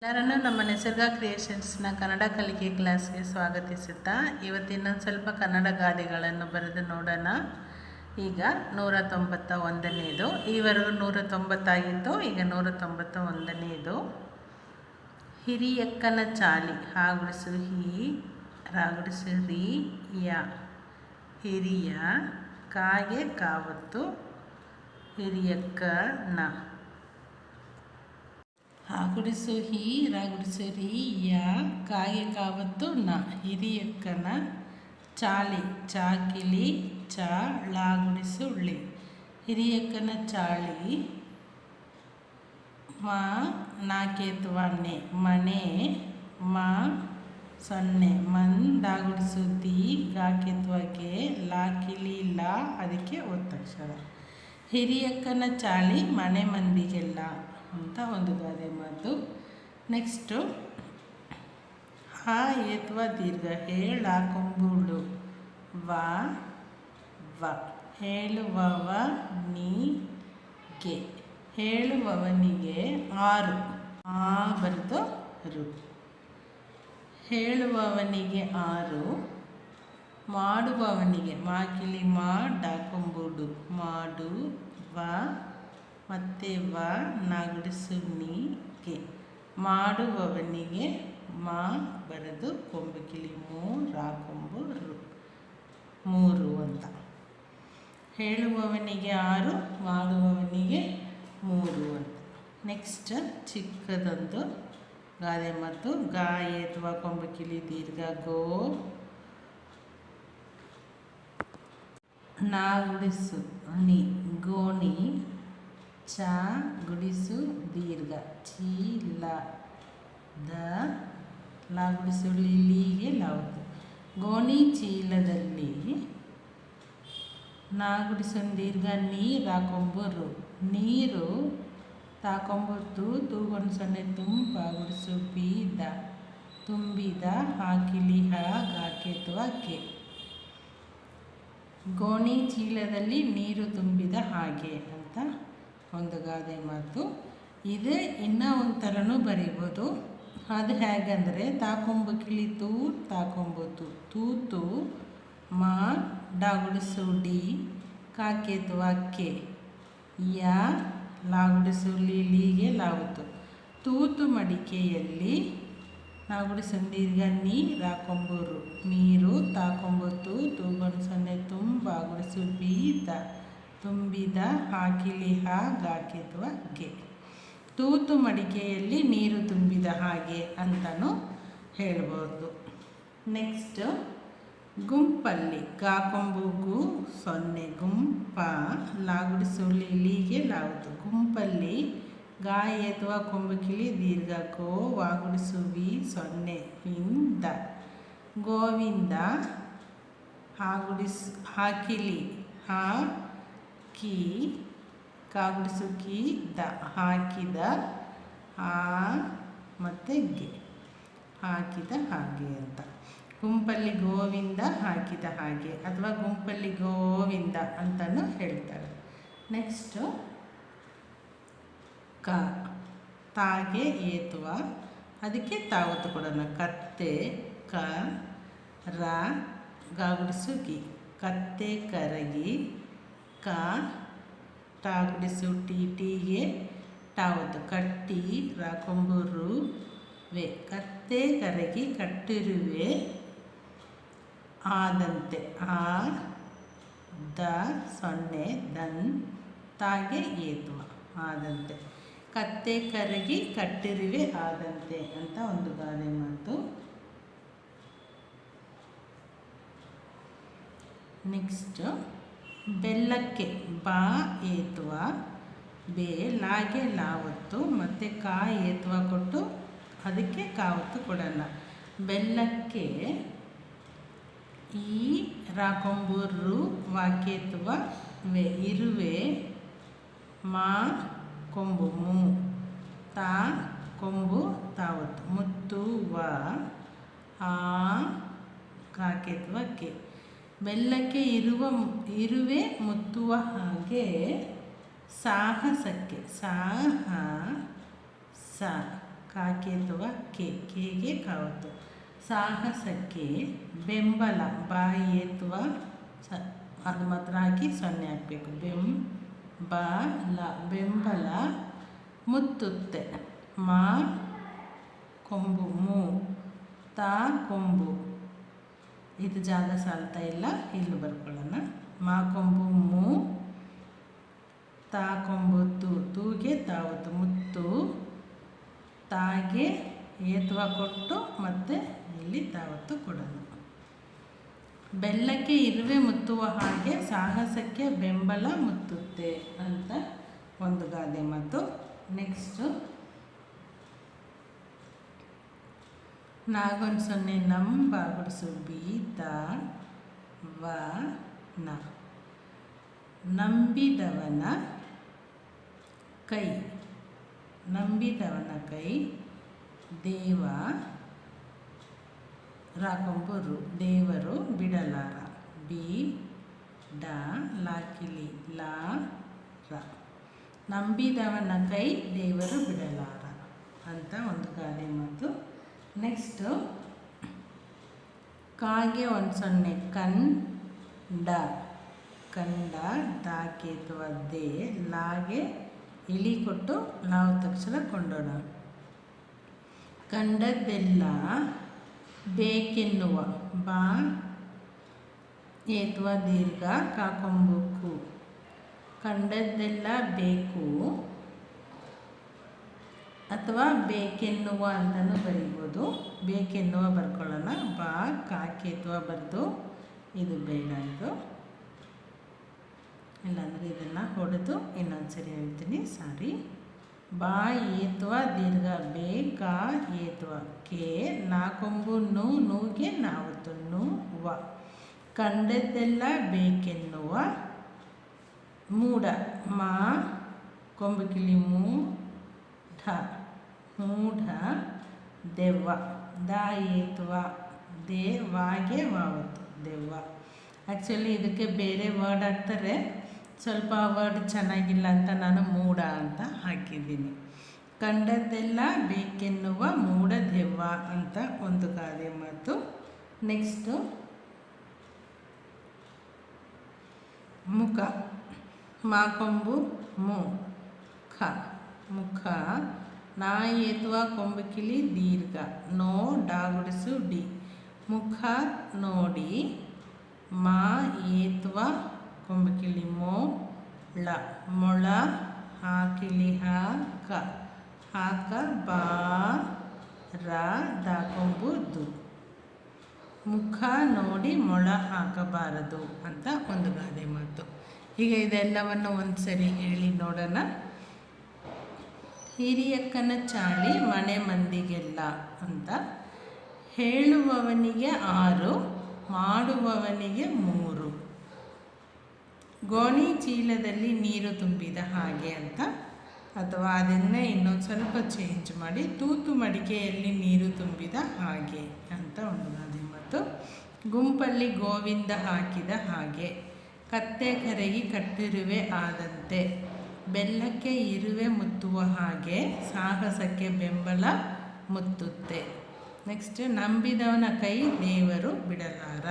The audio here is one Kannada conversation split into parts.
ಯಾರನ್ನು ನಮ್ಮ ನಿಸರ್ಗ ಕ್ರಿಯೇಷನ್ಸ್ನ ಕನ್ನಡ ಕಲಿಕೆ ಕ್ಲಾಸ್ಗೆ ಸ್ವಾಗತಿಸುತ್ತಾ ಇವತ್ತಿನ ಸ್ವಲ್ಪ ಕನ್ನಡ ಗಾದೆಗಳನ್ನು ಬರೆದು ನೋಡೋಣ. ಈಗ 191ನೇದು. ಈವರೆಗೂ 190 ಈಗ 191ನೇದು. ಹಿರಿಯಕ್ಕನ ಚಾಳಿ ಹಾಗುಡಿಸು ಹಿ ರಾಗುಡಿಸು ರಿ ಯ. ಹಿರಿಯ ಕಾಗೆ ಕಾವತ್ತು ಹಿರಿಯಕ್ಕನ. ಹಾಗುಡಿಸು ಹಿ ರಾಗುಡಿಸು ರಿ ಯ ಕಾಗೆ ಕಾವತ್ತು ನ. ಹಿರಿಯಕ್ಕನ ಚಾಳಿ ಚಾಕಿಲಿ ಚ ಳಾಗುಡಿಸು ಳಿ. ಹಿರಿಯಕ್ಕನ ಚಾಳಿ ಮ ನಾಕೇತ್ವನೆ ಮನೆ ಮ ಸೊನ್ನೆ ಮನ್ ದಾಗುಡಿಸು ದಿ ಗಾಕೆತ್ವಗೆ ಲಾಕಿಲಿ ಲಾ ಅದಕ್ಕೆ ಒತ್ತಕ್ಷರ. ಹಿರಿಯಕ್ಕನ ಚಾಳಿ ಮನೆ ಮಂದಿಗೆಲ್ಲ ಅಂತ ಒಂದು ಗಾದೆ ಮಾತು. ನೆಕ್ಸ್ಟು ಹ ಏತ್ವ ದೀರ್ಘ ಹೇಳ ಕೊಂಬುಳು ವ ವ. ಹೇಳುವವ ನಿಗೆ ಹೇಳುವವನಿಗೆ ಆರು ಆ ಬರೆದು ರು. ಹೇಳುವವನಿಗೆ ಆರು. ಮಾಡುವವನಿಗೆ ಮಾಕಿಲಿ ಮಾ ಡಾಕೊಂಬುಡು ಮಾಡು ವ ಮತ್ತೆ ವ ನಾಗುಡಿಸು ನೀಗೆ. ಮಾಡುವವನಿಗೆ ಮಾ ಬರೆದು ಕೊಂಬು ಕಿಲಿ ಮೂ ರಾಕೊಂಬು ರು ಮೂರು ಅಂತ. ಹೇಳುವವನಿಗೆ ಆರು ಮಾಡುವವನಿಗೆ ಮೂರು ಅಂತ. ನೆಕ್ಸ್ಟ್ ಚಿಕ್ಕದೊಂದು ಗಾದೆ ಮಾತು. ಗಾ ಏತ್ವ ಕೊಂಬು ಕಿಲಿ ದೀರ್ಘ ಗೋ ನಾಗುಡಿಸು ನಿ ಗೋಣಿ ಚ ಗುಡಿಸು ದೀರ್ಘ ಚೀಲ ದ ಲಾಗುಡಿಸು ಲಿಗೆ ಲಾವುದು. ಗೋಣಿ ಚೀಲದಲ್ಲಿ ನಾಗುಡಿಸು ದೀರ್ಘ ನೀರಾಕೊಂಬು ರು. ನೀರು ತಾಕೊಂಬತ್ತು ತೂಗೊಂಡು ಸೊನ್ನೆ ತುಂಬ ಗುಡಿಸು ಬೀದ ತುಂಬಿದ ಹಾಕಿಲಿ ಹ ಗಾಕೆತ್ವ ಕೆ. ಗೋಣಿ ಚೀಲದಲ್ಲಿ ನೀರು ತುಂಬಿದ ಹಾಗೆ ಅಂತ ಒಂದು ಗಾದೆ ಮಾತು. ಇದು ಇನ್ನೂ ಒಂಥರನೂ ಬರಿಬೋದು. ಅದು ಹೇಗಂದರೆ ತಾಕೊಂಬು ಕಿಳಿತು ತಾಕೊಂಬತ್ತು ತೂತು ಮಾ ಡಾಗುಡಿಸು ಡಿ ಕಾಕೆತ್ವ ಕೆ ಯ ಲಾಗುಡಿಸು ಲಿಗೆ ಲಾವುತು. ತೂತು ಮಡಿಕೆಯಲ್ಲಿ ನಾಗುಡಿಸು ದೀರ್ಘ ನೀ ರಾಕೊಂಬೂರು ನೀರು ತಾಕೊಂಬತ್ತು ತೂಗೊಂಡು ಸೊನ್ನೆ ತುಂಬ ಗುಡಿಸು ಬೀದ ತುಂಬಿದ ಹಾಕಿಲಿ ಹ ಗಾಕೆತ್ವ ಗೆ. ತೂತು ಮಡಿಕೆಯಲ್ಲಿ ನೀರು ತುಂಬಿದ ಹಾಗೆ ಅಂತಲೂ ಹೇಳ್ಬೋದು. ನೆಕ್ಸ್ಟ್ ಗುಂಪಲ್ಲಿ ಗಾಕೊಂಬು ಗು ಸೊನ್ನೆ ಗುಂಪ ಲಾಗುಡಿಸು ಲಿಗೆ ಲಾವುದು. ಗುಂಪಲ್ಲಿ ಗಾ ಏತ್ವ ಕೊಂಬು ಕಿಳಿ ದೀರ್ಘ ಗೋ ವಾಗುಡಿಸು ವಿ ಸೊನ್ನೆ ವಿಂದ ಗೋವಿಂದ ಹಾಗುಡಿಸು ಹಾಕಿಲಿ ಹಾ ಕಿ ಕಾಗುಡಿಸು ಕಿ ದ ಹಾಕಿದ ಆ ಮತ್ತು ಗೆ ಹಾಕಿದ ಹಾಗೆ ಅಂತ. ಗುಂಪಲ್ಲಿ ಗೋವಿಂದ ಹಾಕಿದ ಹಾಗೆ ಅಥವಾ ಗುಂಪಲ್ಲಿ ಗೋವಿಂದ ಅಂತಲೂ ಹೇಳ್ತಾರೆ. ನೆಕ್ಸ್ಟು ಕ ತಾಗೆ ಏತ್ವ ಅದಕ್ಕೆ ತಾವತ್ತು ಕೊಡೋಣ. ಕತ್ತೆ ಕ ರ ಗಾಗುಡಿಸು ಗಿ ಕತ್ತೆ ಕರಗಿ ಕ ಟಾಗುಡಿಸು ಟೀಗೆ ಟಾವತ್ತು ಕಟ್ಟಿ ರಾಕೊಂಬರು ವೆ. ಕತ್ತೆ ಕರಗಿ ಕಟ್ಟಿರುವೆ ಆದಂತೆ ಆ ದ ಸೊನ್ನೆ ದನ್ ತಾಗೆ ಏತ್ವ ಆದಂತೆ. ಕತ್ತೆ ಕರಗಿ ಕಟ್ಟಿರುವೆ ಆದಂತೆ ಅಂತ ಒಂದು ಗಾದೆ ಮಾತು. ನೆಕ್ಸ್ಟ್ ಬೆಲ್ಲಕ್ಕೆ ಬಾ ಏತ್ವ ಬೇ ಲಾಗೆ ಲಾವತ್ತು ಮತ್ತು ಕಾ ಏತ್ವ ಕೊಟ್ಟು ಅದಕ್ಕೆ ಕಾವತ್ತು ಕೊಡೋಣ. ಬೆಲ್ಲಕ್ಕೆ ಈ ರಾಕೊಂಬರು ವಾಕ್ಯತ್ವ ವೆ ಇರುವೆ ಮಾ ಕೊಂಬು ಮೂ ತಾ ಕೊಂಬು ತಾವತ್ತು ಮುತ್ತು ವ ಆ ಕಾಕೆತ್ವ ಕೆ. ಬೆಲ್ಲಕ್ಕೆ ಇರುವೆ ಮುತ್ತುವ ಹಾಗೆ ಸಾಹಸಕ್ಕೆ ಸಾಹ ಸ ಕಾಕೇತುವ ಕೆಗೆ ಕಾವತ್ತು. ಸಾಹಸಕ್ಕೆ ಬೆಂಬಲ ಬಾಯೇತುವ ಅದು ಮಾತ್ರ ಹಾಕಿ 0 ಹಾಕಬೇಕು. ಬೆಂಬಲ ಮುತ್ತುತ್ತೆ. ಮಾ ಕೊಂಬು ಮೂ ತಾ ಕೊಂಬು ಇದು ಜಾಗ ಸಾಲ್ತಾ ಇಲ್ಲ, ಇಲ್ಲೂ ಬರ್ಕೊಳ್ಳೋಣ. ಮಾ ಕೊಂಬು ಮೂ ತಾ ಕೊಂಬು ತೂಗೆ ತಾವತ್ತು ಮುತ್ತು ತಾಗೆ ಏತ್ವ ಕೊಟ್ಟು ಮತ್ತೆ ಇಲ್ಲಿ ತಾವತ್ತು ಕೊಡೋಣ. ಬೆಲ್ಲಕ್ಕೆ ಇರುವೆ ಮುತ್ತುವ ಹಾಗೆ ಸಾಹಸಕ್ಕೆ ಬೆಂಬಲ ಮುತ್ತುತ್ತೆ ಅಂತ ಒಂದು ಗಾದೆ ಮಾತು. ನೆಕ್ಸ್ಟು ನಾಗೊಂದು 0 ನಂ ಬಾಗುಡಿಸು ಬೀತ ವ ನ. ನಂಬಿದವನ ಕೈ ದೇವ ರಾಕೊಂಬರು ದೇವರು ಬಿಡಲಾರ. ಬಿ ಡ ಲಾಕಿಲಿ ಲಾ ರ. ನಂಬಿದವನ ಕೈ ದೇವರು ಬಿಡಲಾರ ಅಂತ ಒಂದು ಗಾದೆ ಮಾತು. ನೆಕ್ಸ್ಟು ಕಾಗೆ 1 ಕಂಡ ದಾಕೇತುವ ದೇ ಲಾಗೆ ಇಳಿ ಕೊಟ್ಟು ನಾವು ತಕ್ಷಣ ಕೊಂಡೋಣ. ಕಂಡದ್ದೆಲ್ಲ ಬೇಕೆನ್ನುವ ಬಾ ಏತ್ವ ದೀರ್ಘ ಕಾಕೊಂಬುಕು. ಕಂಡದ್ದೆಲ್ಲ ಬೇಕು ಅಥವಾ ಬೇಕೆನ್ನುವ ಅಂತಲೂ ಬರೀಬೋದು. ಬೇಕೆನ್ನುವ ಬರ್ಕೊಳ್ಳೋಣ. ಬಾ ಕಾಕೇತ್ವ ಬರೆದು ಇದು ಬೇಡ, ಇದು ಇಲ್ಲಾಂದರೆ ಇದನ್ನು ಹೊಡೆದು ಇನ್ನೊಂದು ಸರಿ ಹೇಳ್ತೀನಿ, ಸಾರಿ. ಬಾ ಏತ್ವ ದೀರ್ಘ ಬೇ ಕಾ ಏತ್ವ ಕೆ ನಾಕೊಂಬು ನೂಗೆ ನಾವತ್ತು ವ. ಕಂಡದ್ದೆಲ್ಲ ಬೇಕೆನ್ನುವ ಮೂಢ ಮಾ ಕೊಂಬುಕಿಲಿ ಮೂಢ ದೆವ್ವ ದಾ ಏತ್ವ ದೇವಾಗೆ ವಾವತ್ತು ದೆವ್ವ. ಆ್ಯಕ್ಚುಲಿ ಇದಕ್ಕೆ ಬೇರೆ ವರ್ಡ್ ಹಾಕ್ತಾರೆ, ಸ್ವಲ್ಪ ವರ್ಡ್ ಚೆನ್ನಾಗಿಲ್ಲ ಅಂತ ನಾನು ಮೂಢ ಅಂತ ಹಾಕಿದ್ದೀನಿ. ಕಂಡದ್ದೆಲ್ಲ ಬೇಕೆನ್ನುವ ಮೂಢ ದೆವ್ವ ಅಂತ ಒಂದು ಗಾದೆ ಮಾತು. ನೆಕ್ಸ್ಟು ಮುಖ ಮಾಕೊಂಬು ಮುಖ ನಾ ಏತ್ವ ಕೊಂಬುಕಿಲಿ ದೀರ್ಘ ನೋ ಡಾಗುಡಿಸು ಡಿ. ಮುಖ ನೋಡಿ ಮಾ ಏತ್ವ ಕೊಂಬುಕಿಲಿ ಮೊಳ ಹಾಕಿಲಿ ಹಾಕ ಬಾ ರ ದಾಕೊಂಬು ದು. ಮುಖ ನೋಡಿ ಮೊಳ ಹಾಕಬಾರದು ಅಂತ ಒಂದು ಗಾದೆ ಮಾತು. ಈಗ ಇದೆಲ್ಲವನ್ನು ಒಂದು ಸರಿ ಹೇಳಿ ನೋಡೋಣ. ಹಿರಿಯಕ್ಕನ ಚಾಳಿ ಮನೆ ಮಂದಿಗೆಲ್ಲ ಅಂತ. ಹೇಳುವವನಿಗೆ 6 ಮಾಡುವವನಿಗೆ 3. ಗೋಣಿ ಚೀಲದಲ್ಲಿ ನೀರು ತುಂಬಿದ ಹಾಗೆ ಅಂತ, ಅಥವಾ ಅದನ್ನೇ ಇನ್ನೊಂದು ಸ್ವಲ್ಪ ಚೇಂಜ್ ಮಾಡಿ ತೂತು ಮಡಿಕೆಯಲ್ಲಿ ನೀರು ತುಂಬಿದ ಹಾಗೆ ಅಂತ ಒಂದು ಗಾದೆ ಮಾತು. ಗುಂಪಲ್ಲಿ ಗೋವಿಂದ ಹಾಕಿದ ಹಾಗೆ. ಕತ್ತೆ ಕರಗಿ ಕಟ್ಟಿರುವೆ ಆದಂತೆ. ಬೆಲ್ಲಕ್ಕೆ ಇರುವೆ ಮುತ್ತುವ ಹಾಗೆ ಸಾಹಸಕ್ಕೆ ಬೆಂಬಲ ಮುತ್ತುತ್ತೆ. ನೆಕ್ಸ್ಟ್ ನಂಬಿದವನ ಕೈ ದೇವರು ಬಿಡಲಾರ.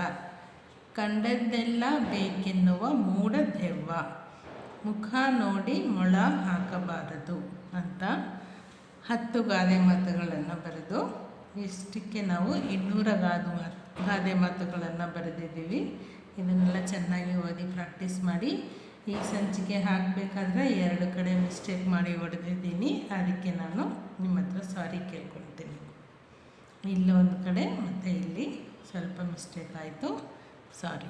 ಕಂಡದ್ದೆಲ್ಲ ಬೇಕೆನ್ನುವ ಮೂಢ ದೆವ್ವ. ಮುಖ ನೋಡಿ ಮೊಳ ಹಾಕಬಾರದು ಅಂತ 10 ಗಾದೆ ಮಾತುಗಳನ್ನು ಬರೆದು ಇಷ್ಟಕ್ಕೆ ನಾವು 200 ಗಾದೆ ಮಾತುಗಳನ್ನು ಬರೆದಿದ್ದೀವಿ. ಇದನ್ನೆಲ್ಲ ಚೆನ್ನಾಗಿ ಓದಿ ಪ್ರಾಕ್ಟೀಸ್ ಮಾಡಿ. ಈ ಸಂಚಿಕೆ ಹಾಕಬೇಕಾದ್ರೆ 2 ಕಡೆ ಮಿಸ್ಟೇಕ್ ಮಾಡಿ ಹೊಡೆದಿದ್ದೀನಿ, ಅದಕ್ಕೆ ನಾನು ನಿಮ್ಮ ಹತ್ರ ಸಾರಿ ಕೇಳ್ಕೊಳ್ತೀನಿ. ಇಲ್ಲೊಂದು ಕಡೆ ಮತ್ತು ಇಲ್ಲಿ ಸ್ವಲ್ಪ ಮಿಸ್ಟೇಕ್ ಆಯಿತು, ಸಾರಿ.